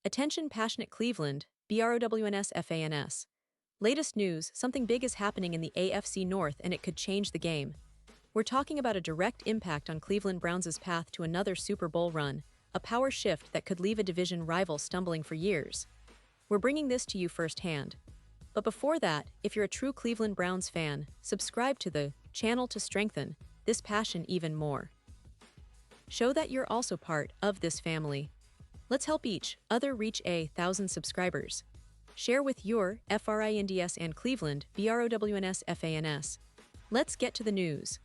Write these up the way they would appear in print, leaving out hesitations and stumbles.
Attention passionate Cleveland, BROWNS FANS. Latest news, something big is happening in the AFC North and it could change the game. We're talking about a direct impact on Cleveland Browns' path to another Super Bowl run, a power shift that could leave a division rival stumbling for years. We're bringing this to you firsthand. But before that, if you're a true Cleveland Browns fan, subscribe to the channel to strengthen this passion even more. Show that you're also part of this family. Let's help each other reach 1,000 subscribers. Share with your FRINDS and Cleveland BROWNS FANS. Let's get to the news.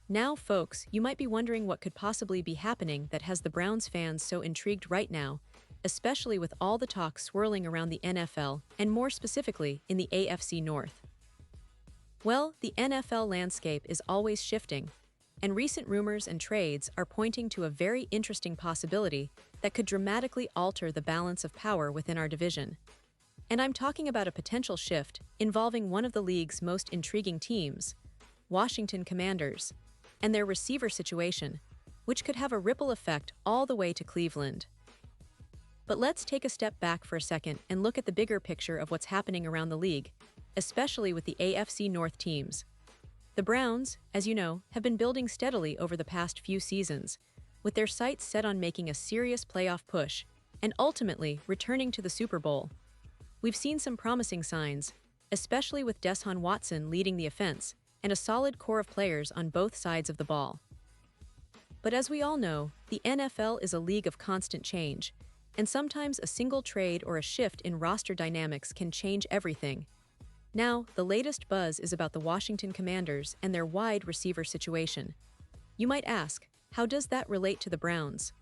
Now, folks, you might be wondering what could possibly be happening that has the Browns fans so intrigued right now, especially with all the talk swirling around the NFL and more specifically in the AFC North. Well, the NFL landscape is always shifting, and recent rumors and trades are pointing to a very interesting possibility that could dramatically alter the balance of power within our division. And I'm talking about a potential shift involving one of the league's most intriguing teams, Washington Commanders, and their receiver situation, which could have a ripple effect all the way to Cleveland. But let's take a step back for a second and look at the bigger picture of what's happening around the league, especially with the AFC North teams. The Browns, as you know, have been building steadily over the past few seasons, with their sights set on making a serious playoff push and ultimately returning to the Super Bowl. We've seen some promising signs, especially with Deshaun Watson leading the offense and a solid core of players on both sides of the ball. But as we all know, the NFL is a league of constant change, and sometimes a single trade or a shift in roster dynamics can change everything. Now, the latest buzz is about the Washington Commanders and their wide receiver situation. You might ask, how does that relate to the Browns?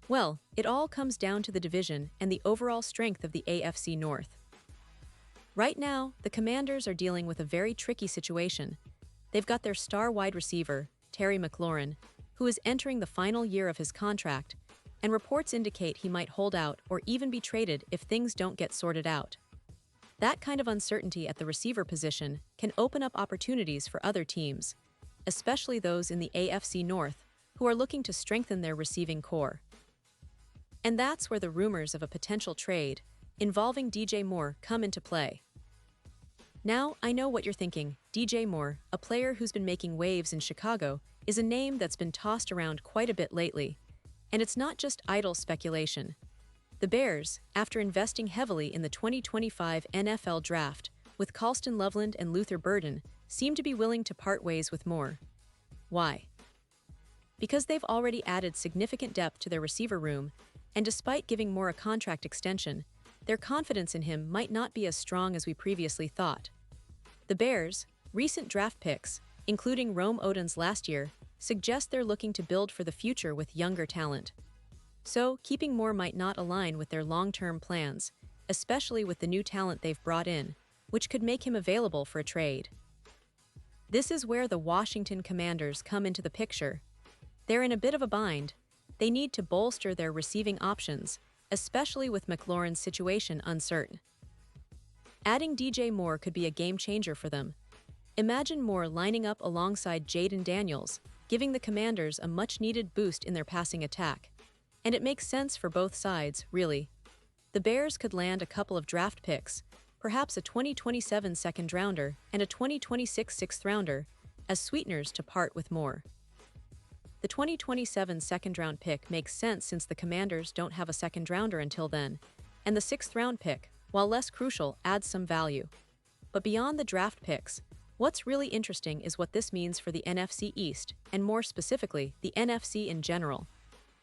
Well, it all comes down to the division and the overall strength of the AFC North. Right now, the Commanders are dealing with a very tricky situation. They've got their star wide receiver, Terry McLaurin, who is entering the final year of his contract, and reports indicate he might hold out or even be traded if things don't get sorted out. That kind of uncertainty at the receiver position can open up opportunities for other teams, especially those in the AFC North who are looking to strengthen their receiving core. And that's where the rumors of a potential trade involving DJ Moore come into play. Now, I know what you're thinking. DJ Moore, a player who's been making waves in Chicago, is a name that's been tossed around quite a bit lately. And it's not just idle speculation. The Bears, after investing heavily in the 2025 NFL Draft with Colston Loveland and Luther Burden, seem to be willing to part ways with Moore. Why? Because they've already added significant depth to their receiver room, and despite giving Moore a contract extension, their confidence in him might not be as strong as we previously thought. The Bears' recent draft picks, including Rome Odin's last year, suggest they're looking to build for the future with younger talent. So, keeping Moore might not align with their long-term plans, especially with the new talent they've brought in, which could make him available for a trade. This is where the Washington Commanders come into the picture. They're in a bit of a bind. They need to bolster their receiving options, especially with McLaurin's situation uncertain. Adding DJ Moore could be a game-changer for them. Imagine Moore lining up alongside Jaden Daniels, giving the Commanders a much-needed boost in their passing attack. And it makes sense for both sides, really. The Bears could land a couple of draft picks, perhaps a 2027 second-rounder and a 2026 sixth-rounder, as sweeteners to part with Moore. The 2027 second-round pick makes sense since the Commanders don't have a second-rounder until then, and the sixth-round pick, while less crucial, adds some value. But beyond the draft picks, what's really interesting is what this means for the NFC East, and more specifically, the NFC in general.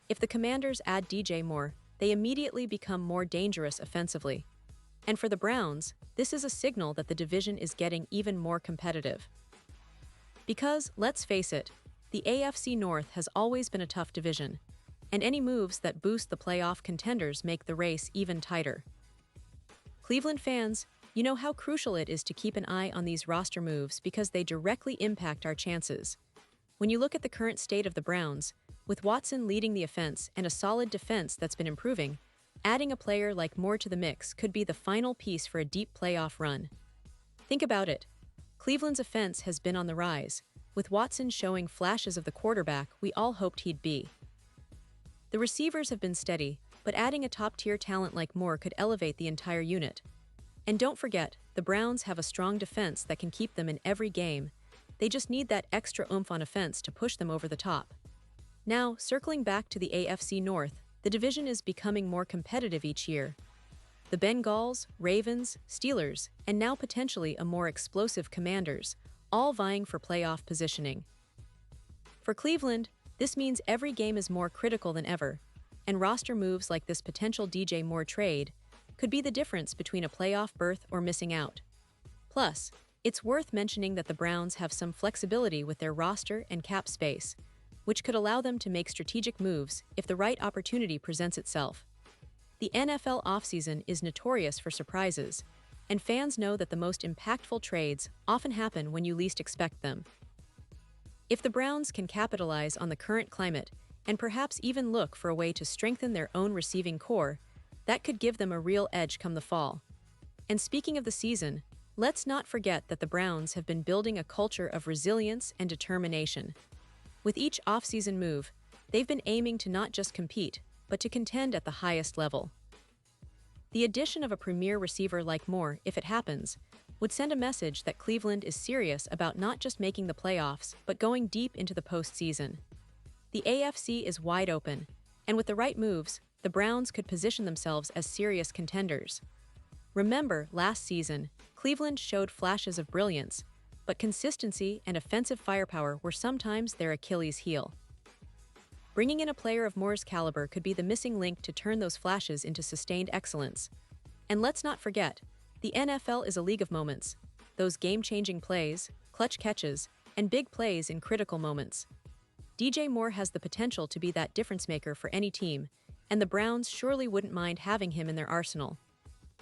If the Commanders add DJ Moore, they immediately become more dangerous offensively. And for the Browns, this is a signal that the division is getting even more competitive. Because, let's face it, the AFC North has always been a tough division, and any moves that boost the playoff contenders make the race even tighter. Cleveland fans, you know how crucial it is to keep an eye on these roster moves because they directly impact our chances. When you look at the current state of the Browns, with Watson leading the offense and a solid defense that's been improving, adding a player like Moore to the mix could be the final piece for a deep playoff run. Think about it. Cleveland's offense has been on the rise, with Watson showing flashes of the quarterback we all hoped he'd be. The receivers have been steady, but adding a top-tier talent like Moore could elevate the entire unit. And don't forget, the Browns have a strong defense that can keep them in every game. They just need that extra oomph on offense to push them over the top. Now, circling back to the AFC North, the division is becoming more competitive each year. The Bengals, Ravens, Steelers, and now potentially a more explosive Commanders, all vying for playoff positioning. For Cleveland, this means every game is more critical than ever, and roster moves like this potential DJ Moore trade could be the difference between a playoff berth or missing out. Plus, it's worth mentioning that the Browns have some flexibility with their roster and cap space, which could allow them to make strategic moves if the right opportunity presents itself. The NFL offseason is notorious for surprises, and fans know that the most impactful trades often happen when you least expect them. If the Browns can capitalize on the current climate and perhaps even look for a way to strengthen their own receiving core, that could give them a real edge come the fall. And speaking of the season, let's not forget that the Browns have been building a culture of resilience and determination. With each offseason move, they've been aiming to not just compete, but to contend at the highest level. The addition of a premier receiver like Moore, if it happens, would send a message that Cleveland is serious about not just making the playoffs, but going deep into the postseason. The AFC is wide open, and with the right moves, the Browns could position themselves as serious contenders. Remember, last season, Cleveland showed flashes of brilliance, but consistency and offensive firepower were sometimes their Achilles heel. Bringing in a player of Moore's caliber could be the missing link to turn those flashes into sustained excellence. And let's not forget, the NFL is a league of moments. Those game-changing plays, clutch catches, and big plays in critical moments. DJ Moore has the potential to be that difference-maker for any team, and the Browns surely wouldn't mind having him in their arsenal.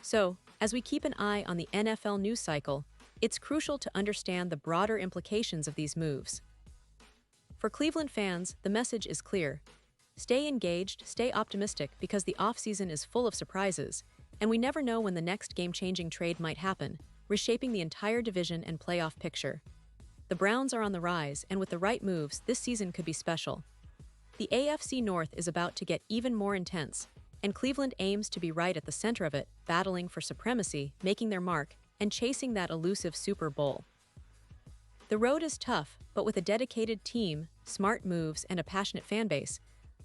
So, as we keep an eye on the NFL news cycle, it's crucial to understand the broader implications of these moves. For Cleveland fans, the message is clear. Stay engaged, stay optimistic, because the offseason is full of surprises, and we never know when the next game-changing trade might happen, reshaping the entire division and playoff picture. The Browns are on the rise, and with the right moves, this season could be special. The AFC North is about to get even more intense, and Cleveland aims to be right at the center of it, battling for supremacy, making their mark, and chasing that elusive Super Bowl. The road is tough, but with a dedicated team, smart moves, and a passionate fanbase,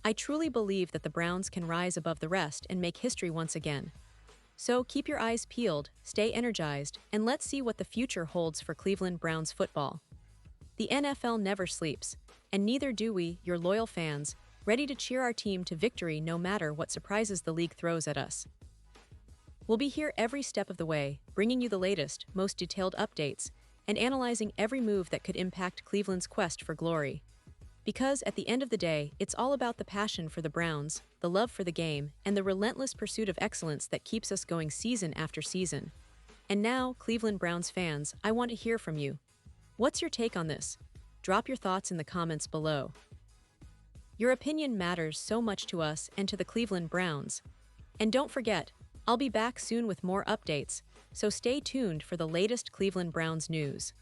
I truly believe that the Browns can rise above the rest and make history once again. So keep your eyes peeled, stay energized, and let's see what the future holds for Cleveland Browns football. The NFL never sleeps, and neither do we, your loyal fans, ready to cheer our team to victory no matter what surprises the league throws at us. We'll be here every step of the way, bringing you the latest, most detailed updates, and analyzing every move that could impact Cleveland's quest for glory. Because at the end of the day, it's all about the passion for the Browns, the love for the game, and the relentless pursuit of excellence that keeps us going season after season. And now, Cleveland Browns fans, I want to hear from you. What's your take on this? Drop your thoughts in the comments below. Your opinion matters so much to us and to the Cleveland Browns. And don't forget, I'll be back soon with more updates, so stay tuned for the latest Cleveland Browns news.